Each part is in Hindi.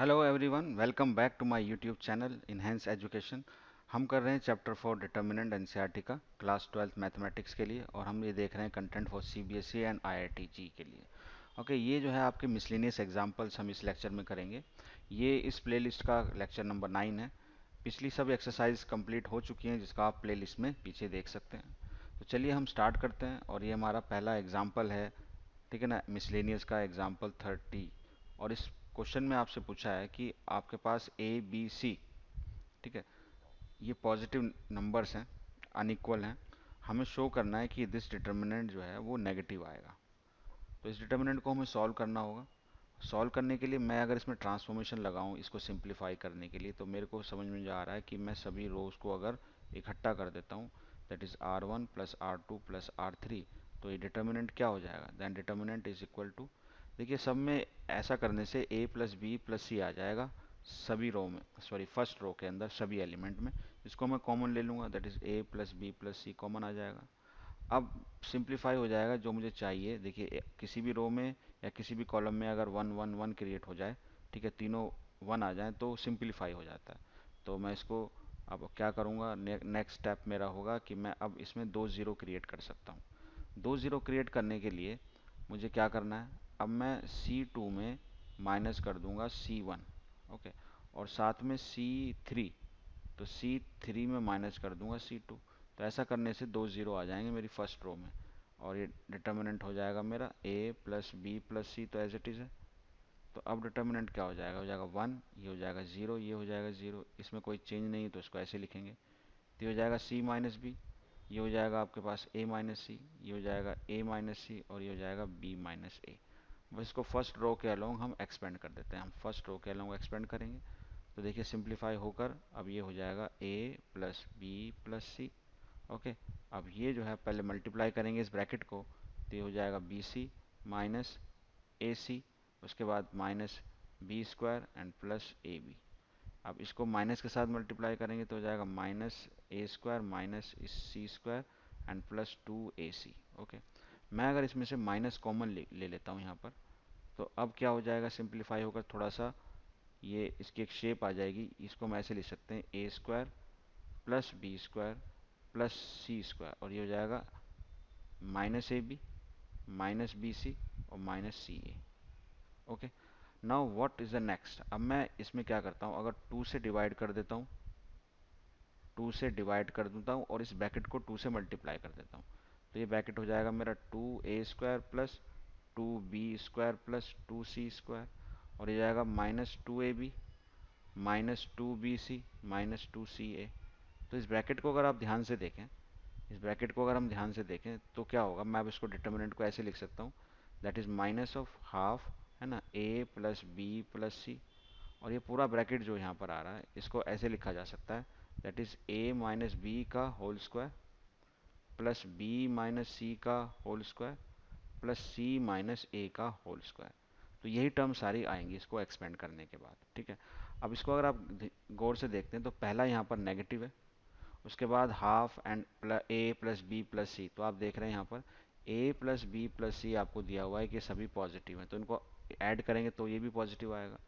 Hello everyone, welcome back to my YouTube channel enhance education. हम कर रहे हैं चैप्टर 4 डिटर्मिनेंट एनसीईआरटी का क्लास 12th मैथमेटिक्स के लिए, और हम ये देख रहे हैं content for CBSE and IIT JEE के लिए। ओके, ये जो है आपके मिसलेनियस एग्जांपल्स हम इस लेक्चर में करेंगे। ये इस प्लेलिस्ट का लेक्चर नंबर 9 है। पिछली सब एक्सरसाइज कंप्लीट हो चुकी हैं, जिसका आप प्लेलिस्ट में पीछे देख सकते हैं। तो चलिए हम स्टार्ट करते हैं, और ये हमारा पहला एग्जाम्पल है, ठीक है ना, मिसलेनियस का एग्जाम्पल 30। और इस क्वेश्चन में आपसे पूछा है कि आपके पास ए बी सी, ठीक है, ये पॉजिटिव नंबर्स हैं, अनइक्वल हैं। हमें शो करना है कि दिस डिटर्मिनेंट जो है वो नेगेटिव आएगा। तो इस डिटर्मिनेंट को हमें सॉल्व करना होगा। सॉल्व करने के लिए मैं अगर इसमें ट्रांसफॉर्मेशन लगाऊं इसको सिंप्लीफाई करने के लिए, तो मेरे को समझ में जो आ रहा है कि मैं सभी रोज को अगर इकट्ठा कर देता हूं, that is R1 plus R2 plus R3, तो ये डिटर्मिनेंट क्या हो जाएगा, then determinant is equal to, देखिए सब में ऐसा करने से a plus B plus C आ जाएगा सभी रो में, सॉरी फर्स्ट रो के अंदर सभी एलिमेंट में। इसको मैं कॉमन ले लूँगा, that is a plus B plus C common आ जाएगा। अब सिंप्लीफाई हो जाएगा जो मुझे चाहिए। देखिए किसी भी रो में या किसी भी कॉलम में अगर वन वन वन क्रिएट हो जाए, ठीक है, तीनों वन आ जाए तो सिंप्लीफाई हो जाता है। तो मैं इसको अब क्या करूँगा, नेक्स्ट स्टेप मेरा होगा कि मैं अब इसमें दो ज़ीरो क्रिएट कर सकता हूँ। दो ज़ीरो क्रिएट करने के लिए मुझे क्या करना है, अब मैं C2 में माइनस कर दूंगा C1, ओके, और साथ में C3, तो C3 में माइनस कर दूंगा C2। तो ऐसा करने से दो ज़ीरो आ जाएंगे मेरी फर्स्ट रो में, और ये डिटर्मिनेंट हो जाएगा मेरा a plus B plus C, तो एज इट इज़ है। तो अब डिटर्मिनेंट क्या हो जाएगा 1, ये हो जाएगा 0, ये हो जाएगा 0, इसमें कोई चेंज नहीं है तो इसको ऐसे लिखेंगे। तो ये हो जाएगा c माइनस बी, ये हो जाएगा आपके पास a माइनस सी, ये हो जाएगा a माइनस सी, और ये हो जाएगा b माइनस ए। बस इसको फर्स्ट रो के अलोंग हम एक्सपेंड कर देते हैं, हम फर्स्ट रो के अलोंग एक्सपेंड करेंगे। तो देखिए सिंप्लीफाई होकर अब ये हो जाएगा a plus B plus C, okay. अब ये जो है पहले मल्टीप्लाई करेंगे इस ब्रैकेट को, तो ये हो जाएगा बी सी माइनस ए सी, उसके बाद minus B square and plus A B. अब इसको माइनस के साथ मल्टीप्लाई करेंगे तो हो जाएगा minus A square minus C square and plus two A C, okay. मैं अगर इसमें से माइनस कॉमन ले लेता हूँ यहाँ पर, तो अब क्या हो जाएगा, सिंप्लीफाई होकर थोड़ा सा ये इसकी एक शेप आ जाएगी। इसको हम ऐसे लिख सकते हैं A square plus B square plus C square, और ये हो जाएगा minus A B minus B C और minus C A, okay. Now what is the next, अब मैं इसमें क्या करता हूँ, अगर 2 से डिवाइड कर देता हूँ, 2 से डिवाइड कर देता हूँ और इस ब्रैकेट को 2 से मल्टीप्लाई कर देता हूँ, तो ये ब्रैकेट हो जाएगा मेरा 2a square plus 2b square plus 2c square, और ये जाएगा minus 2ab minus 2bc minus 2ca। तो इस ब्रैकेट को अगर आप ध्यान से देखें, इस ब्रैकेट को अगर हम ध्यान से देखें तो क्या होगा, मैं अब इसको डिटर्मिनेंट को ऐसे लिख सकता हूँ, that is minus of half, है ना, a प्लस बी प्लस सी। और ये पूरा ब्रैकेट जो यहाँ पर आ रहा है इसको ऐसे लिखा जा सकता है, that is a minus B का whole square plus B minus C का whole square plus C minus A का होल स्क्वायर। तो यही टर्म सारी आएंगी इसको एक्सपेंड करने के बाद, ठीक है। अब इसको अगर आप गौर से देखते हैं तो पहला यहाँ पर नेगेटिव है, उसके बाद half and A plus B plus C, तो आप देख रहे हैं यहाँ पर A plus B plus C आपको दिया हुआ है कि सभी पॉजिटिव हैं, तो इनको ऐड करेंगे तो ये भी पॉजिटिव आएगा,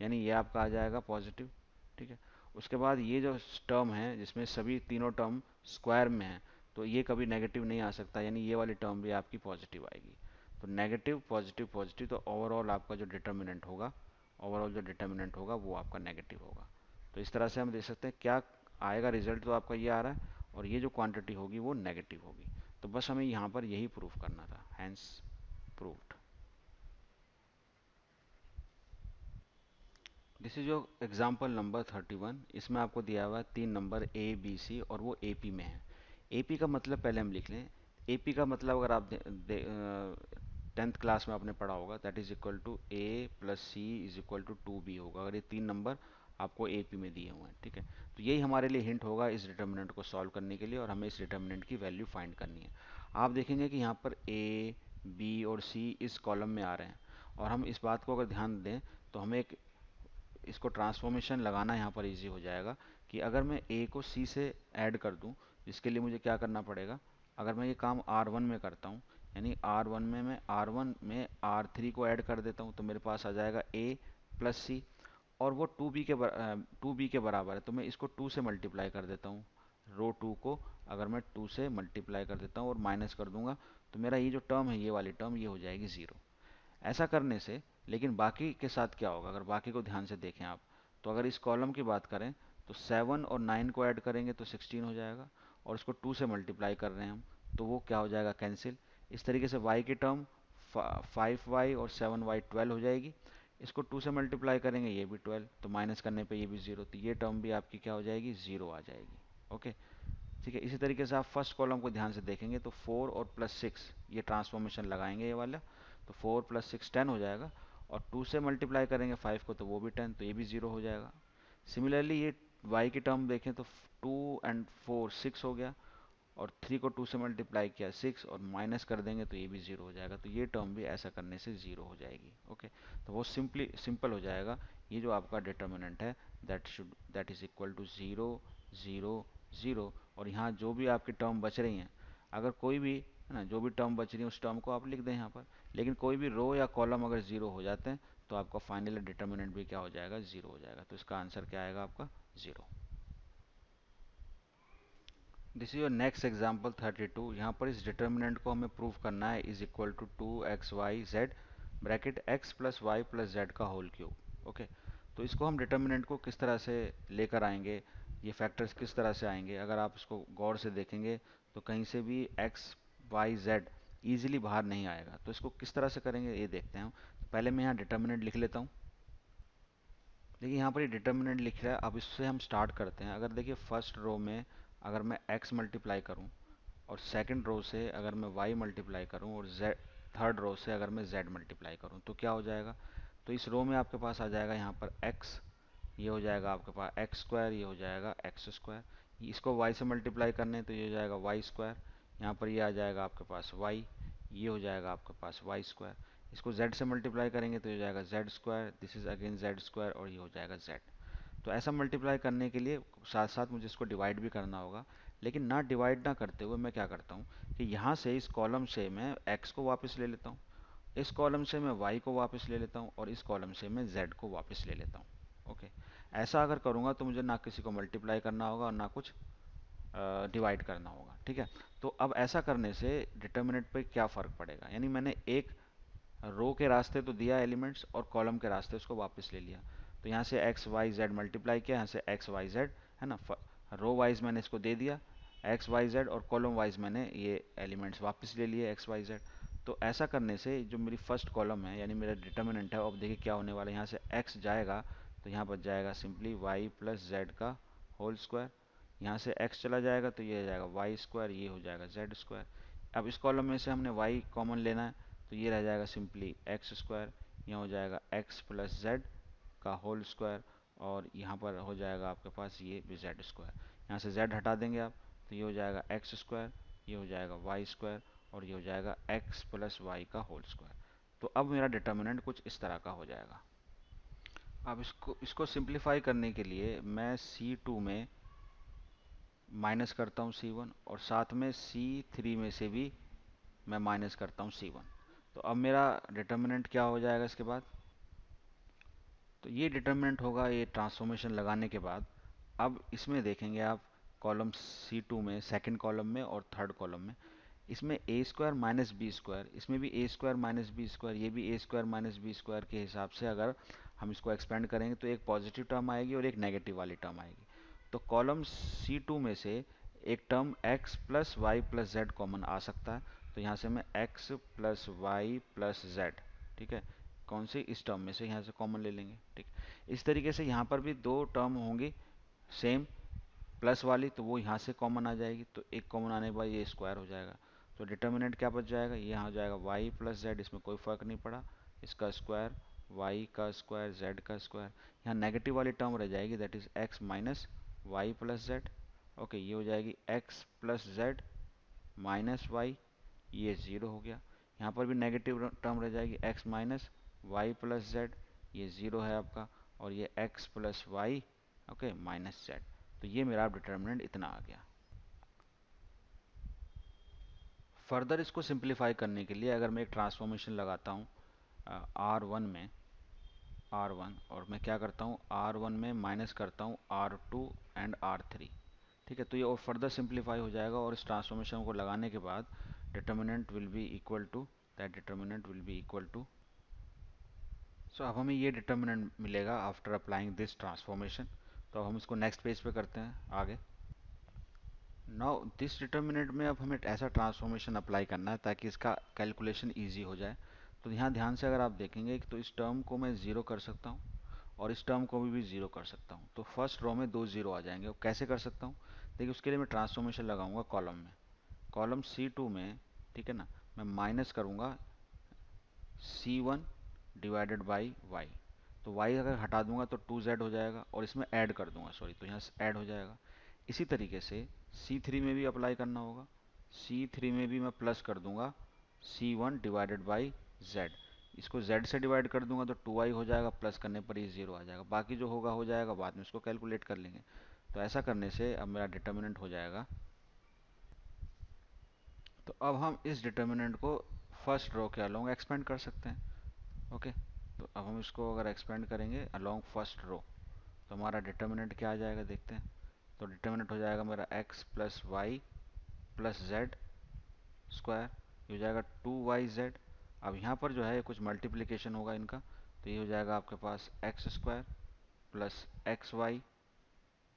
यानी ये आपका आ जाएगा पॉजिटिव, ठीक है। उसके बाद ये जो टर्म है जिसमें सभी तीनों टर्म स्क्वायर में हैं, तो ये कभी नेगेटिव नहीं आ सकता, यानी ये वाली टर्म भी आपकी पॉजिटिव आएगी। तो नेगेटिव पॉजिटिव पॉजिटिव, तो ओवरऑल आपका जो डिटर्मिनेंट होगा, ओवरऑल जो डिटर्मिनेंट होगा वो आपका नेगेटिव होगा। तो इस तरह से हम देख सकते हैं क्या आएगा, रिजल्ट तो आपका ये आ रहा है, और ये जो क्वांटिटी होगी वो नेगेटिव होगी। तो बस हमें यहाँ पर यही प्रूफ करना था, hence proved. This is your example number 31। इसमें आपको दिया हुआ है तीन नंबर ए बी सी, और वो एपी में है। एपी का मतलब पहले हम लिख लें। एपी का मतलब अगर आप 10th क्लास में आपने पढ़ा होगा, that is equal to A plus C is equal to 2b होगा, अगर ये तीन नंबर आपको एपी में दिए हुए हैं, ठीक है। तो यही हमारे लिए हिंट होगा इस डिटर्मिनेंट को सॉल्व करने के लिए, और हमें इस डिटर्मिनेंट की वैल्यू फाइंड करनी है। आप देखेंगे कि यहाँ पर ए बी और सी इस कॉलम में आ रहे हैं, और हम इस बात को अगर ध्यान दें तो हमें एक इसको ट्रांसफॉर्मेशन लगाना यहाँ पर इजी हो जाएगा, कि अगर मैं a को c से ऐड कर दूं, जिसके लिए मुझे क्या करना पड़ेगा, अगर मैं ये काम r1 में करता हूँ, यानी r1 में मैं r1 में r3 को ऐड कर देता हूँ, तो मेरे पास आ जाएगा a प्लस सी, और वो 2b के बराबर है, तो मैं इसको 2 से मल्टीप्लाई कर देता हूँ। रो 2 को अगर मैं 2 से मल्टीप्लाई कर देता हूँ और माइनस कर दूंगा, तो मेरा ये जो टर्म है, ये वाली टर्म, ये हो जाएगी ज़ीरो। ऐसा करने से, लेकिन बाकी के साथ क्या होगा, अगर बाकी को ध्यान से देखें आप, तो अगर इस कॉलम की बात करें तो 7 और 9 को ऐड करेंगे तो 16 हो जाएगा, और इसको 2 से मल्टीप्लाई कर रहे हैं हम, तो वो क्या हो जाएगा, कैंसिल। इस तरीके से y की टर्म 5y और 7y 12 हो जाएगी। इसको 2 से मल्टीप्लाई करेंगे, ये भी 12, तो माइनस करने पे ये भी 0, तो ये टर्म भी आपकी क्या हो जाएगी, 0 आ जाएगी। ओके, ठीक है। इसी तरीके से आप फर्स्ट कॉलम को ध्यान से देखेंगे तो 4 और प्लस 6, ये ट्रांसफॉर्मेशन लगाएंगे ये वाला, तो 4 प्लस 6 10 हो जाएगा, और 2 से मल्टीप्लाई करेंगे 5 को, तो वो भी 10, तो ये भी 0 हो जाएगा। सिमिलरली ये y की टर्म देखें तो 2 एंड 4 6 हो गया, और 3 को 2 से मल्टीप्लाई किया 6, और माइनस कर देंगे तो ये भी 0 हो जाएगा, तो ये टर्म भी ऐसा करने से 0 हो जाएगी। ओके, तो वो सिंपल हो जाएगा। ये जो आपका डिटर्मिनेंट है, दैट इज इक्वल टू 0 0 0, और यहाँ जो भी आपकी टर्म बच रही हैं, अगर कोई भी है ना, जो भी टर्म बच रही है उस टर्म को आप लिख दें यहाँ पर, लेकिन कोई भी रो या कॉलम अगर 0 हो जाते हैं तो आपका फाइनल डिटर्मिनेंट भी क्या हो जाएगा, 0 हो जाएगा। तो इसका आंसर क्या आएगा आपका, 0। This is your next example 32। यहाँ पर इस डिटर्मिनेंट को हमें प्रूव करना है, is equal to 2xyz bracket x plus Y plus Z का होल क्यूब। ओके, तो इसको हम डिटर्मिनेंट को किस तरह से लेकर आएंगे, ये फैक्टर्स किस तरह से आएंगे, अगर आप इसको गौर से देखेंगे तो कहीं से भी x y z ईजिली बाहर नहीं आएगा। तो इसको किस तरह से करेंगे ये देखते हैं हम। तो पहले मैं यहाँ डिटर्मिनेंट लिख लेता हूँ। देखिए यहाँ पर ये डिटर्मिनेंट लिख रहा है, अब इससे हम स्टार्ट करते हैं। अगर देखिए फर्स्ट रो में अगर मैं x मल्टीप्लाई करूँ, और सेकंड रो से अगर मैं y मल्टीप्लाई करूँ, और z थर्ड रो से अगर मैं z मल्टीप्लाई करूँ, तो क्या हो जाएगा, तो इस रो में आपके पास आ जाएगा यहाँ पर x, ये हो जाएगा आपके पास एक्स स्क्वायर, ये हो जाएगा एक्स स्क्वायर। इसको y से मल्टीप्लाई करने तो ये हो जाएगा वाई स्क्वायर, यहाँ पर ये आ जाएगा आपके पास y, ये हो जाएगा आपके पास वाई स्क्वायर। इसको z से मल्टीप्लाई करेंगे तो ये हो जाएगा Z square, this is again Z square, और ये हो जाएगा z। तो ऐसा मल्टीप्लाई करने के लिए साथ साथ मुझे इसको डिवाइड भी करना होगा, लेकिन ना डिवाइड ना करते हुए मैं क्या करता हूँ कि यहाँ से इस कॉलम से मैं x को वापस ले लेता हूँ, इस कॉलम से मैं y को वापस ले लेता हूँ, और इस कॉलम से मैं z को वापस ले लेता हूँ। ओके, ऐसा अगर करूँगा तो मुझे ना किसी को मल्टीप्लाई करना होगा और ना कुछ डिवाइड करना होगा। ठीक है, तो अब ऐसा करने से डिटर्मिनेंट पे क्या फ़र्क पड़ेगा, यानी मैंने एक रो के रास्ते तो दिया एलिमेंट्स, और कॉलम के रास्ते उसको वापस ले लिया। तो यहाँ से एक्स वाई जेड मल्टीप्लाई किया, यहाँ से एक्स वाई जेड है ना, रो वाइज मैंने इसको दे दिया एक्स वाई जेड, और कॉलम वाइज मैंने ये एलिमेंट्स वापस ले लिए एक्स वाई जेड। तो ऐसा करने से जो मेरी फर्स्ट कॉलम है, यानी मेरा डिटर्मिनेंट है, अब देखिए क्या होने वाला है, यहाँ से एक्स जाएगा तो यहाँ पर जाएगा सिंपली वाई प्लस जेड का होल स्क्वायर, यहाँ से x चला जाएगा तो ये हो जाएगा वाई स्क्वायर, ये हो जाएगा जेड स्क्वायर। अब इस कॉलम में से हमने y कॉमन लेना है, तो ये रह जाएगा सिंपली एक्स स्क्वायर, यहाँ हो जाएगा x प्लस जेड का होल स्क्वायर, और यहाँ पर हो जाएगा आपके पास ये भी जेड स्क्वायर। यहाँ से z हटा देंगे आप, तो ये हो जाएगा एक्स स्क्वायर, ये हो जाएगा वाई स्क्वायर, और ये हो जाएगा x प्लस वाई का होल स्क्वायर। तो अब मेरा डिटर्मिनेंट कुछ इस तरह का हो जाएगा। अब इसको सिंप्लीफाई करने के लिए मैं C2 में माइनस करता हूँ C1, और साथ में C3 में से भी मैं माइनस करता हूँ C1। तो अब मेरा डिटर्मिनेंट क्या हो जाएगा इसके बाद, तो ये डिटर्मिनेंट होगा ये ट्रांसफॉर्मेशन लगाने के बाद। अब इसमें देखेंगे आप कॉलम C2 में, सेकंड कॉलम में और थर्ड कॉलम में, इसमें ए स्क्वायर माइनस बी स्क्वायर, इसमें भी ए स्क्वायर माइनस बी स्क्वायर, ये भी ए स्क्वायर माइनस बी स्क्वायर के हिसाब से अगर हम इसको एक्सपेंड करेंगे तो एक पॉजिटिव टर्म आएगी और एक नेगेटिव वाली टर्म आएगी। तो कॉलम C2 में से एक term x plus Y plus Z common आ सकता है, तो यहाँ से मैं x plus Y plus Z, ठीक है, कौन सी, इस टर्म में से यहाँ से कॉमन ले लेंगे। ठीक, इस तरीके से यहाँ पर भी दो टर्म होंगी सेम प्लस वाली, तो वो यहाँ से कॉमन आ जाएगी, तो एक कॉमन आने के बाद ये स्क्वायर हो जाएगा। तो डिटर्मिनेंट क्या बच जाएगा, ये यहाँ हो जाएगा y प्लस जेड, इसमें कोई फर्क नहीं पड़ा, इसका स्क्वायर y का स्क्वायर z का स्क्वायर, यहाँ नेगेटिव वाली टर्म रह जाएगी, that is x minus Y plus Z. Okay, ये हो जाएगी x plus Z minus Y, ये ज़ीरो हो गया। यहाँ पर भी नेगेटिव टर्म रह जाएगी x minus Y plus Z, ये ज़ीरो है आपका, और ये x plus Y okay minus Z. तो ये मेरा डिटर्मिनेंट इतना आ गया। फर्दर इसको सिंप्लीफाई करने के लिए अगर मैं एक ट्रांसफॉर्मेशन लगाता हूँ R1 में, R1, और मैं क्या करता हूँ R1 में माइनस करता हूँ R2 एंड R3। ठीक है, तो ये और फर्दर सिंप्लीफाई हो जाएगा, और इस ट्रांसफॉर्मेशन को लगाने के बाद determinant will be equal to, that determinant will be equal to, so अब हमें ये डिटर्मिनेंट मिलेगा आफ्टर अप्लाइंग दिस ट्रांसफॉर्मेशन। तो अब हम इसको नेक्स्ट पेज पे करते हैं आगे। नाउ दिस डिटर्मिनेंट में अब हमें ऐसा ट्रांसफॉर्मेशन अप्लाई करना है ताकि इसका कैलकुलेशन ईजी हो जाए। तो यहाँ ध्यान से अगर आप देखेंगे तो इस टर्म को मैं ज़ीरो कर सकता हूँ और इस टर्म को भी ज़ीरो कर सकता हूँ, तो फर्स्ट रो में दो ज़ीरो आ जाएंगे। और कैसे कर सकता हूँ, देखिए उसके लिए मैं ट्रांसफॉर्मेशन लगाऊंगा कॉलम में, कॉलम C2 में, ठीक है ना, मैं माइनस करूँगा C1 डिवाइडेड बाई वाई। तो y अगर हटा दूंगा तो 2z हो जाएगा, और इसमें ऐड कर दूंगा, सॉरी, तो यहाँ से ऐड हो जाएगा। इसी तरीके से C3 में भी अप्लाई करना होगा, C3 में भी मैं प्लस कर दूंगा C1 डिवाइडेड बाई z। इसको z से डिवाइड कर दूंगा तो 2y हो जाएगा, प्लस करने पर ही 0 आ जाएगा, बाकी जो होगा हो जाएगा, बाद में इसको कैलकुलेट कर लेंगे। तो ऐसा करने से अब मेरा डिटर्मिनेंट हो जाएगा। तो अब हम इस डिटर्मिनेंट को फर्स्ट रो के अलोंग एक्सपेंड कर सकते हैं। ओके, तो अब हम इसको अगर एक्सपेंड करेंगे अलोंग फर्स्ट रो, तो हमारा डिटर्मिनेंट क्या आ जाएगा देखते हैं। तो डिटर्मिनेंट हो जाएगा मेरा x plus Y plus Z square, ये हो जाएगा 2yz। अब यहाँ पर जो है कुछ मल्टीप्लिकेशन होगा इनका, तो ये हो जाएगा आपके पास X square plus X Y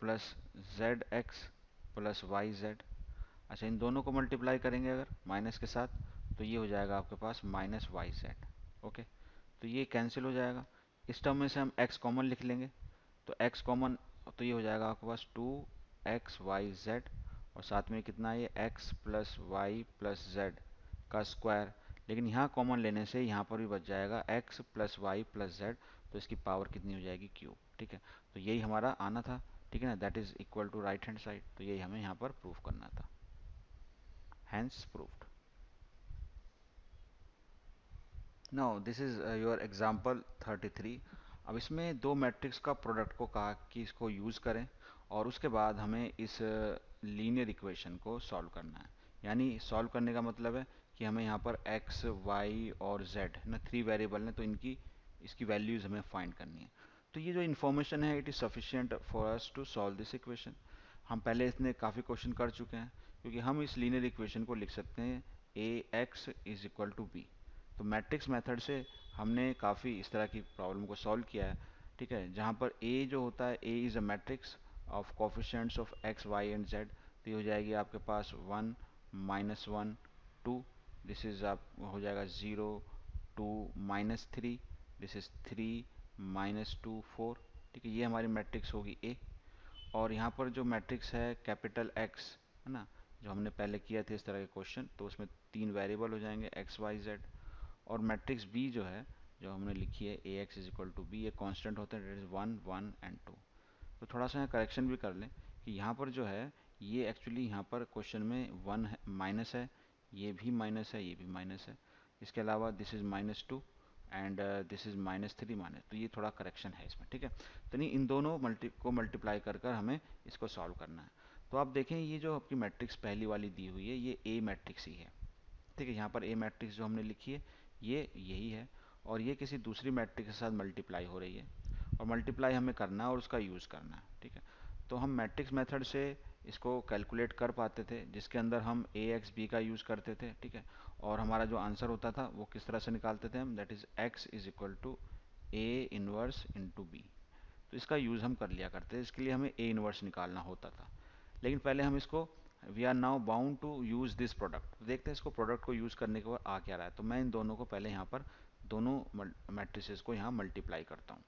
plus Z X plus Y Z. अच्छा, इन दोनों को मल्टीप्लाई करेंगे अगर माइनस के साथ, तो ये हो जाएगा आपके पास माइनस वाई जेड। ओके, तो ये कैंसिल हो जाएगा। इस टर्म में से हम x कॉमन लिख लेंगे, तो x कॉमन, तो ये हो जाएगा आपके पास 2xyz, और साथ में कितना है ये x plus Y plus Z का स्क्वायर। लेकिन यहाँ कॉमन लेने से यहाँ पर भी बच जाएगा x plus Y plus Z, तो इसकी पावर कितनी हो जाएगी क्यूब। ठीक है, तो यही हमारा आना था, ठीक है ना, that is equal to right hand side. तो यही हमें यहाँ पर प्रूफ करना था, hence proved. Now this is your example 33। अब इसमें दो मैट्रिक्स का प्रोडक्ट को कहा कि इसको यूज़ करें, और उसके बाद हमें इस लीनियर इक्वेशन को सॉल्व करना है। यानी सॉल्व करने का मतलब है कि हमें यहाँ पर x, y और z ना, थ्री वेरिएबल हैं, तो इनकी इसकी वैल्यूज़ हमें फाइंड करनी है। तो ये जो इन्फॉर्मेशन है it is sufficient for us to solve this equation. हम पहले इसने काफ़ी क्वेश्चन कर चुके हैं, क्योंकि हम इस लीनियर इक्वेशन को लिख सकते हैं ax is equal to b। तो मैट्रिक्स मेथड से हमने काफ़ी इस तरह की प्रॉब्लम को सॉल्व किया है। ठीक है, जहाँ पर a जो होता है, a is a matrix of coefficients of x, y and z। तो ये हो जाएगी आपके पास 1 -1 2, दिस इज आप हो जाएगा 0 2 -3, दिस इज 3 -2 4। ठीक है, ये हमारी मैट्रिक्स होगी a। और यहाँ पर जो मैट्रिक्स है कैपिटल X, है ना, जो हमने पहले किया था इस तरह के क्वेश्चन, तो उसमें तीन वेरिएबल हो जाएंगे x, y, z। और मैट्रिक्स बी जो है, जो हमने लिखी है A X is equal to B, ये कांस्टेंट होते हैं, डेट इज 1 1 एंड 2। तो थोड़ा सा यहाँ करेक्शन भी कर लें कि यहाँ पर जो है ये एक्चुअली यहाँ पर क्वेश्चन में वन है, माइनस है, ये भी माइनस है, ये भी माइनस है। इसके अलावा this is -2 and this is -3 minus, तो ये थोड़ा करेक्शन है इसमें। ठीक है, तो नहीं, इन दोनों को मल्टीप्लाई कर कर हमें इसको सॉल्व करना है। तो आप देखें ये जो आपकी मैट्रिक्स पहली वाली दी हुई है ये ए मैट्रिक्स ही है। ठीक है, यहाँ पर ए मैट्रिक्स जो हमने लिखी है ये यही है, और ये किसी दूसरी मैट्रिक्स के साथ मल्टीप्लाई हो रही है, और मल्टीप्लाई हमें करना है और उसका यूज़ करना है। ठीक है, तो हम मैट्रिक्स मेथड से इसको कैलकुलेट कर पाते थे, जिसके अंदर हम ए एक्स बी का यूज़ करते थे। ठीक है, और हमारा जो आंसर होता था वो किस तरह से निकालते थे हम, that is X is equal to A inverse into B. तो इसका यूज़ हम कर लिया करते थे, इसके लिए हमें ए इनवर्स निकालना होता था। लेकिन पहले हम इसको, we are now bound to use this product, देखते हैं इसको प्रोडक्ट को यूज़ करने के बाद आ क्या रहा है। तो मैं इन दोनों को पहले यहाँ पर दोनों मैट्रिसेस को यहाँ मल्टीप्लाई करता हूँ।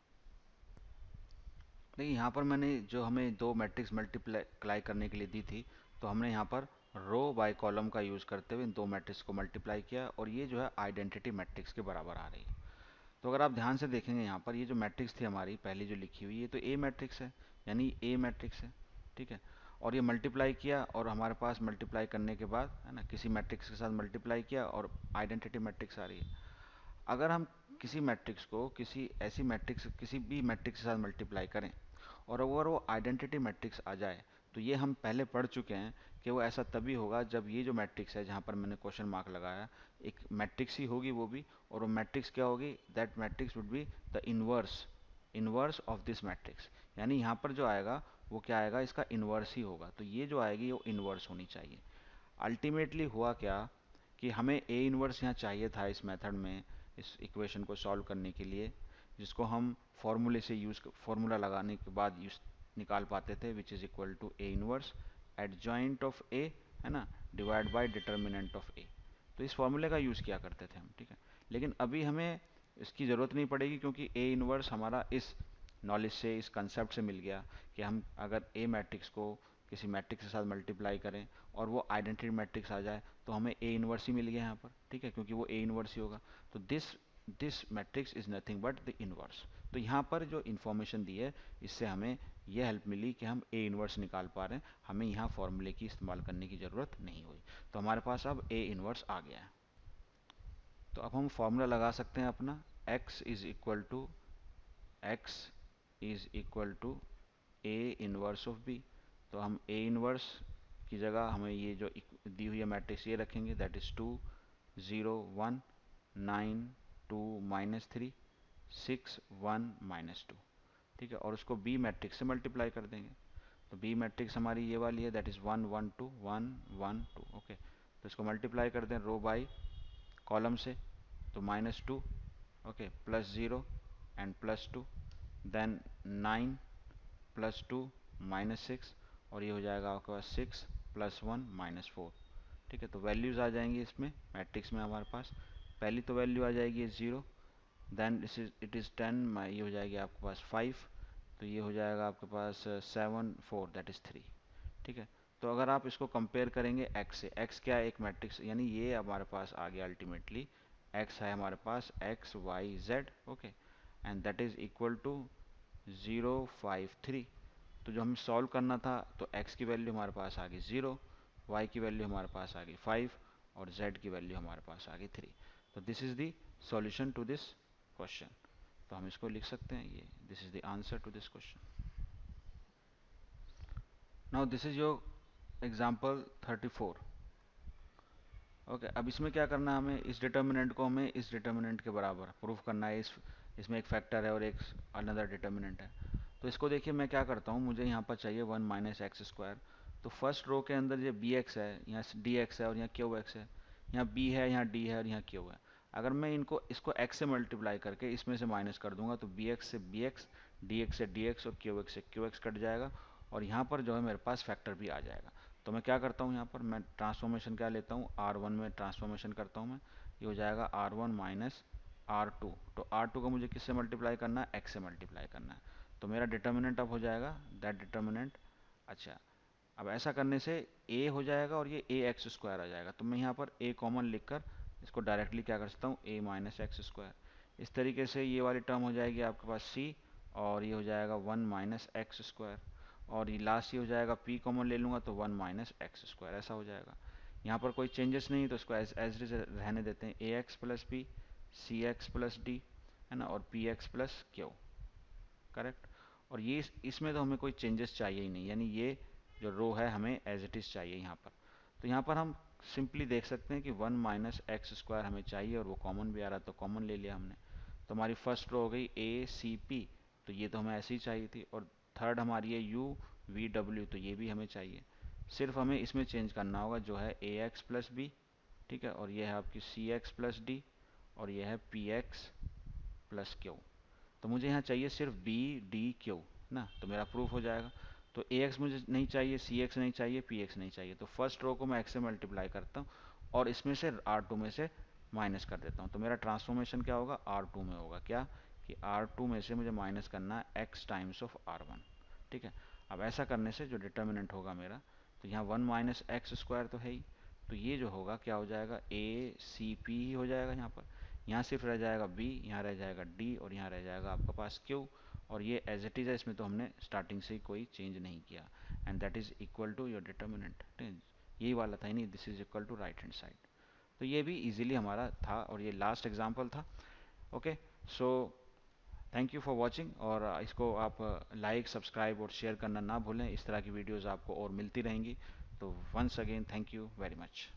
देखिए यहाँ पर मैंने जो हमें दो मैट्रिक्स मल्टीप्लाई करने के लिए दी थी, तो हमने यहाँ पर रो बाय कॉलम का यूज़ करते हुए इन दो मैट्रिक्स को मल्टीप्लाई किया, और ये जो है आइडेंटिटी मैट्रिक्स के बराबर आ रही है। तो अगर आप ध्यान से देखेंगे यहाँ पर ये जो मैट्रिक्स थी हमारी पहली जो लिखी हुई, ये तो ए मैट्रिक्स है, यानी ए मैट्रिक्स है। ठीक है, और ये मल्टीप्लाई किया, और हमारे पास मल्टीप्लाई करने के बाद, है ना, किसी मैट्रिक्स के साथ मल्टीप्लाई किया और आइडेंटिटी मैट्रिक्स आ रही है। अगर हम किसी मैट्रिक्स को किसी ऐसी मैट्रिक्स, किसी भी मैट्रिक्स के साथ मल्टीप्लाई करें, और अगर वो आइडेंटिटी मैट्रिक्स आ जाए, तो ये हम पहले पढ़ चुके हैं कि वो ऐसा तभी होगा जब ये जो मैट्रिक्स है जहाँ पर मैंने क्वेश्चन मार्क लगाया, एक मैट्रिक्स ही होगी वो भी, और वो मैट्रिक्स क्या होगी, that matrix would be the inverse inverse of this matrix, यानी यहाँ पर जो आएगा वो क्या आएगा, इसका इनवर्स ही होगा, तो ये जो आएगी वो इनवर्स होनी चाहिए। अल्टीमेटली हुआ क्या कि हमें ए इनवर्स यहाँ चाहिए था इस मेथड में, इस इक्वेशन को सॉल्व करने के लिए, जिसको हम फॉर्मूले से फॉर्मूला लगाने के बाद यूज निकाल पाते थे, which is equal to A inverse adjoint of A, है ना, divide by determinant of A. तो इस फॉर्मूले का यूज़ किया करते थे हम, ठीक है। लेकिन अभी हमें इसकी ज़रूरत नहीं पड़ेगी, क्योंकि ए इनवर्स हमारा इस नॉलेज से, इस कंसेप्ट से मिल गया कि हम अगर ए मैट्रिक्स को किसी मैट्रिक्स के साथ मल्टीप्लाई करें और वो आइडेंटिटी मैट्रिक्स आ जाए तो हमें ए इनवर्स ही मिल गया यहाँ पर, ठीक है, क्योंकि वो ए इनवर्स ही होगा। तो this this matrix is nothing but the inverse. तो यहाँ पर जो इन्फॉर्मेशन दी है इससे हमें यह हेल्प मिली कि हम ए इनवर्स निकाल पा रहे हैं, हमें यहाँ फॉर्मूले की इस्तेमाल करने की ज़रूरत नहीं हुई। तो हमारे पास अब ए इनवर्स आ गया है। तो अब हम फॉर्मूला लगा सकते हैं अपना, x is equal to A inverse of B. तो हम ए इनवर्स की जगह हमें ये जो दी हुई है मैट्रिक्स ये रखेंगे, दैट इज 2 0 1 9 2 -3 6 1 -2, ठीक है, और उसको बी मैट्रिक्स से मल्टीप्लाई कर देंगे। तो बी मैट्रिक्स हमारी ये वाली है, दैट इज 1 1 2 1 1 2, ओके। तो इसको मल्टीप्लाई कर दें रो बाई कॉलम से, तो -2, ओके, +0 एंड +2, देन 9 +2 -6, और ये हो जाएगा आपके पास 6 +1 -4, ठीक है। तो वैल्यूज़ आ जाएंगी इसमें मैट्रिक्स में हमारे पास। पहली तो वैल्यू आ जाएगी 0, देन इट इज़ 10, ये हो जाएगी आपके पास 5, तो ये हो जाएगा आपके पास 7 4 दैट इज़ 3, ठीक है। तो अगर आप इसको कंपेयर करेंगे x से, x क्या है, एक मैट्रिक्स, यानी ये हमारे पास आ गया अल्टीमेटली, x है हमारे पास x y z, okay, and that is equal to 0 5 3। तो जो हमें सॉल्व करना था, तो x की वैल्यू हमारे पास आ गई 0, y की वैल्यू हमारे पास आ गई 5, और z की वैल्यू हमारे पास आ गई 3। तो this is the solution to this question. तो हम इसको लिख सकते हैं, ये this is the answer to this question. Now this is your example 34, okay. अब इसमें क्या करना है, हमें इस डिटर्मिनेंट को हमें इस डिटर्मिनेंट के बराबर प्रूफ करना है। इसमें एक फैक्टर है और एक अनदर डिटर्मिनेंट है। तो इसको देखिए मैं क्या करता हूँ, मुझे यहाँ पर चाहिए 1 - x²। तो फर्स्ट रो के अंदर ये बी एक्स है, यहाँ डी एक्स है, और यहाँ क्यू एक्स है, यहाँ बी है, यहाँ डी है, और यहाँ क्यू है। अगर मैं इसको x से मल्टीप्लाई करके इसमें से माइनस कर दूंगा, तो बी एक्स से बी एक्स, डी एक्स से डी एक्स, और क्यू एक्स से क्यू एक्स कट जाएगा, और यहाँ पर जो है मेरे पास फैक्टर भी आ जाएगा। तो मैं क्या करता हूँ, यहाँ पर मैं ट्रांसफॉर्मेशन क्या लेता हूँ, R1 में ट्रांसफॉर्मेशन करता हूँ मैं। ये हो जाएगा R1 - R2। तो R2 को मुझे किससे मल्टीप्लाई करना है, x से मल्टीप्लाई करना है। तो मेरा डिटर्मिनेंट अब हो जाएगा दैट डिटर्मिनेंट, अच्छा, अब ऐसा करने से a हो जाएगा और ये ax² आ जाएगा। तो मैं यहाँ पर a कॉमन लिखकर इसको डायरेक्टली क्या कर सकता हूँ, a - x²। इस तरीके से ये वाली टर्म हो जाएगी आपके पास c, और ये हो जाएगा 1 - x², और ये लास्ट ये हो जाएगा p कॉमन ले लूँगा तो 1 - x², ऐसा हो जाएगा। यहाँ पर कोई चेंजेस नहीं, तो इसको एज इट रहने देते हैं, ax + b cx + d, है ना, और px + q, करेक्ट। और ये इसमें तो हमें कोई चेंजेस चाहिए ही नहीं, यानी ये जो रो है हमें एज इट इज़ चाहिए यहाँ पर। तो यहाँ पर हम सिंपली देख सकते हैं कि 1 - x² हमें चाहिए, और वो कॉमन भी आ रहा है तो कॉमन ले लिया हमने। तो हमारी फर्स्ट रो हो गई a c p, तो ये तो हमें ऐसे ही चाहिए थी। और थर्ड हमारी है u v w, तो ये भी हमें चाहिए। सिर्फ हमें इसमें चेंज करना होगा, जो है ax + b, ठीक है, और ये है आपकी cx + d, और ये है px + q। तो मुझे यहाँ चाहिए सिर्फ बी डी क्यू ना, तो मेरा प्रूफ हो जाएगा। तो ए एक्स मुझे नहीं चाहिए, सी एक्स नहीं चाहिए, पी एक्स नहीं चाहिए, तो फर्स्ट रो को मैं एक्स से मल्टीप्लाई करता हूँ और इसमें से R2 में से माइनस कर देता हूँ। तो मेरा ट्रांसफॉर्मेशन क्या होगा, R2 में होगा, क्या कि R2 में से मुझे माइनस करना है x टाइम्स ऑफ R1, ठीक है। अब ऐसा करने से जो डिटर्मिनेंट होगा मेरा, तो यहाँ 1 - x² तो है ही, तो ये जो होगा क्या हो जाएगा, ए सी पी ही हो जाएगा। यहाँ सिर्फ रह जाएगा b, यहाँ रह जाएगा d, और यहाँ रह जाएगा आपका पास q, और ये एज इट इज़ है, इसमें तो हमने स्टार्टिंग से ही कोई चेंज नहीं किया, and that is equal to your determinant. यही वाला था, नहीं, this is equal to right hand side. तो ये भी इजीली हमारा था, और ये लास्ट एग्जांपल था, okay. So thank you for watching, और इसको आप लाइक सब्सक्राइब और शेयर करना ना भूलें। इस तरह की वीडियोज़ आपको और मिलती रहेंगी। तो once again thank you very much.